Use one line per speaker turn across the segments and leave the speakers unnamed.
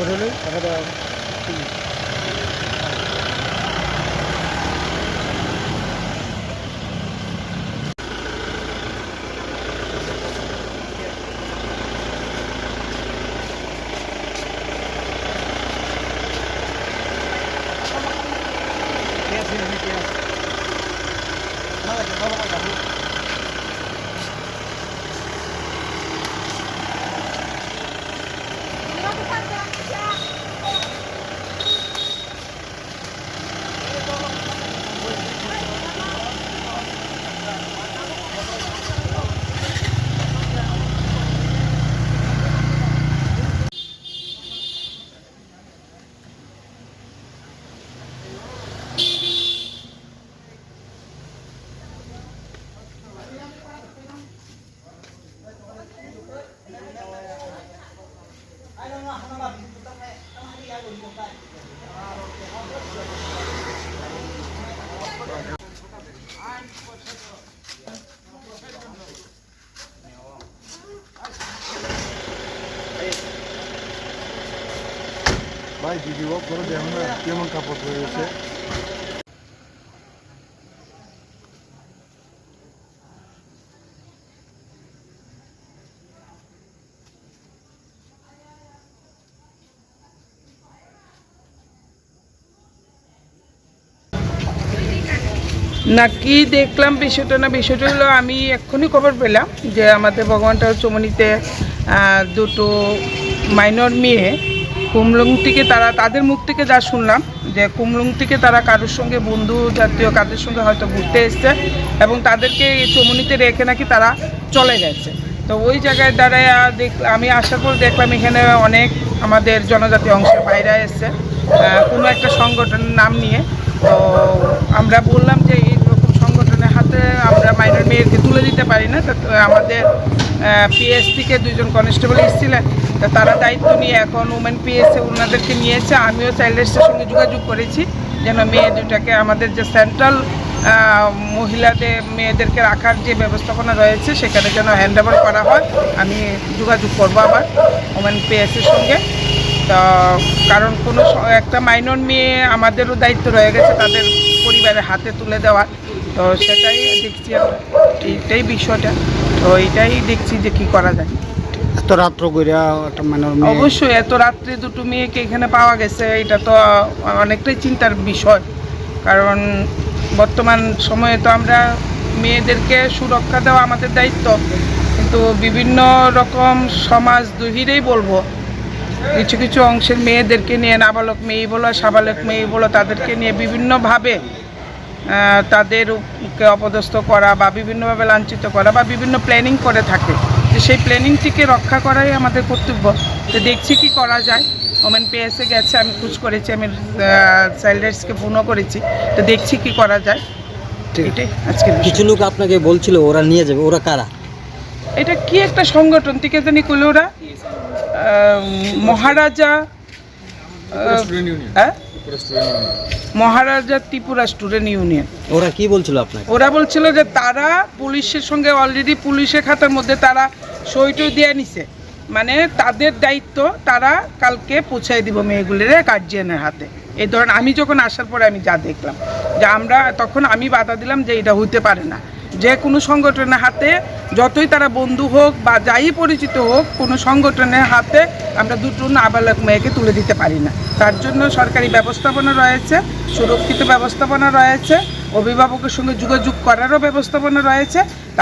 করলে টাকাটা ভাই দিদি ও করে দেখো না কেমন কাপড় পরেছে।
না কি দেখলাম বিষয়টা হলো আমি এক্ষুনি খবর পেলাম যে আমাদের ভগবানটার চমনিতে দুটো মাইনর মেয়ে কুমলুং থেকে তাদের মুখ থেকে যা শুনলাম যে কুমলুং থেকে তারা কারোর সঙ্গে বন্ধু জাতীয় কাদের সঙ্গে হয়তো ঘুরতে এসছে এবং তাদেরকে এই চমনিতে রেখে নাকি তারা চলে গেছে। তো ওই জায়গায় দাঁড়ায় আমি আসার পর দেখলাম এখানে অনেক আমাদের জনজাতি অংশের বাইরে এসছে কোনো একটা সংগঠনের নাম নিয়ে। তো আমরা বললাম যে এইরকম সংগঠনের হাতে আমরা মাইনর মেয়েকে তুলে দিতে পারি না। তো আমাদের পিএস থেকে দুজন কনস্টেবল এসেছিলেন, তো তারা দায়িত্ব নিয়ে এখন উমেন পিএসে ওনাদেরকে নিয়েছে। আমিও চাইল্ড লাইনের সঙ্গে যোগাযোগ করেছি যেন মেয়ে দুটাকে আমাদের যে সেন্ট্রাল মহিলাদের মেয়েদেরকে রাখার যে ব্যবস্থাপনা রয়েছে সেখানে যেন হ্যান্ড ওভার করা হয়। আমি যোগাযোগ করবো আবার উমেন পিএসের সঙ্গে। তো কারণ কোনো একটা মাইনর মেয়ে আমাদেরও দায়িত্ব রয়ে গেছে তাদের পরিবারের হাতে তুলে দেওয়ার। তো সেটাই দেখছি, এইটাই বিষয়টা। তো এইটাই দেখছি যে কি করা যায়।
এত রাত্র কইরা একটা মাইনর
অবশ্যই এত রাত্রে দুটো মেয়েকে এখানে পাওয়া গেছে, এটা তো অনেকটাই চিন্তার বিষয়। কারণ বর্তমান সময়ে তো আমরা মেয়েদেরকে সুরক্ষা দেওয়া আমাদের দায়িত্ব, কিন্তু বিভিন্ন রকম সমাজ দুহিরেই বলবো কিছু কিছু অংশের মেয়েদেরকে নিয়ে, নাবালক মেয়ে বলো সাবালক মেয়ে বলো, তাদেরকে নিয়ে বিভিন্নভাবে তাদেরকে অপদস্থ করা বা বিভিন্নভাবে লাঞ্ছিত করা বা বিভিন্ন প্ল্যানিং করে থাকে। যে সেই প্ল্যানিংটিকে রক্ষা করাই আমাদের কর্তব্য। তো দেখছি কি করা যায়। ওমেন পিএসে গেছে, আমি খোঁজ করেছি, আমি চাইল্ড রাইটসকে ফোনও করেছি। তো দেখছি কি করা যায়। এটাই আজকে
কিছু লোক আপনাকে বলছিল ওরা নিয়ে যাবে, ওরা কারা?
এটা কি একটা সংগঠন থেকে জানি কইল ওরা মহারাজা মহারাজা ত্রিপুরা স্টুডেন্ট ইউনিয়ন।
ওরা কি বলছিল আপনাকে?
ওরা বলছিল যে তারা পুলিশের সঙ্গে অলরেডি পুলিশের খাতার মধ্যে তারা সইটই দিয়ে নিছে, মানে তাদের দায়িত্ব তারা কালকে পৌঁছায় দিব মেয়েগুলির গার্জিয়ানের হাতে। এই ধরেন আমি যখন আসার পরে আমি যা দেখলাম যে আমরা তখন আমি বাধা দিলাম যে এটা হইতে পারে না, যে কোনো সংগঠনের হাতে যতই তারা বন্ধু হোক বা যাই পরিচিত হোক, কোনো সংগঠনের হাতে আমরা দুটো নাবালক মেয়েকে তুলে দিতে পারি না। তার জন্য সরকারি ব্যবস্থাপনা রয়েছে, সুরক্ষিত ব্যবস্থাপনা রয়েছে, অভিভাবকের সঙ্গে যোগাযোগ করারও ব্যবস্থাপনা রয়েছে। তা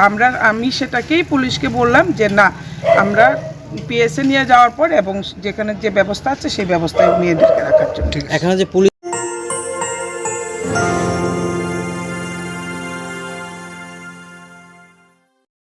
আমি সেটাকেই পুলিশকে বললাম যে না, আমরা পিএসএ নিয়ে যাওয়ার পর এবং যেখানে যে ব্যবস্থা আছে সেই ব্যবস্থায় মেয়েদেরকে রাখার জন্য।
এখানে যে পুলিশ